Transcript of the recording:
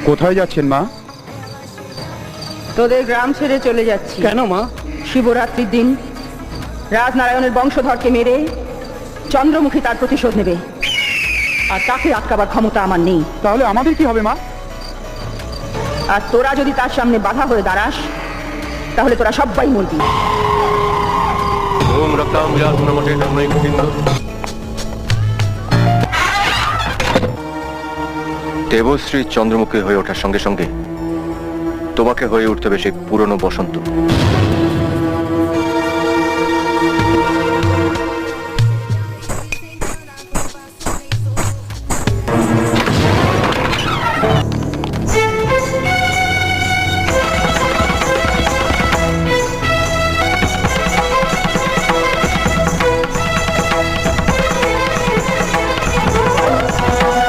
কোথায় যাচ্ছেন মা? তোদের গ্রাম ছেড়ে চলে যাচ্ছি। কেন মা? শিবরাত্রির দিন রাজনারায়ণের বংশধরকে মেরে চন্দ্রমুখী তার প্রতিশোধ নেবে, আর তাকে আটকাবার ক্ষমতা আমার নেই। তাহলে আমাদের কি হবে মা? আর তোরা যদি তার সামনে বাধা হয়ে দাঁড়াস তাহলে তোরা সবাই মরবি। ওম রক্তাম্বুজার্জুনমঠে ধর্মৈক গোবিন্দ। দেবশ্রী চন্দ্রমুখী হয়ে ওঠার সঙ্গে সঙ্গে তোমাকে হয়ে উঠতে হবে সেই পুরনো বসন্ত।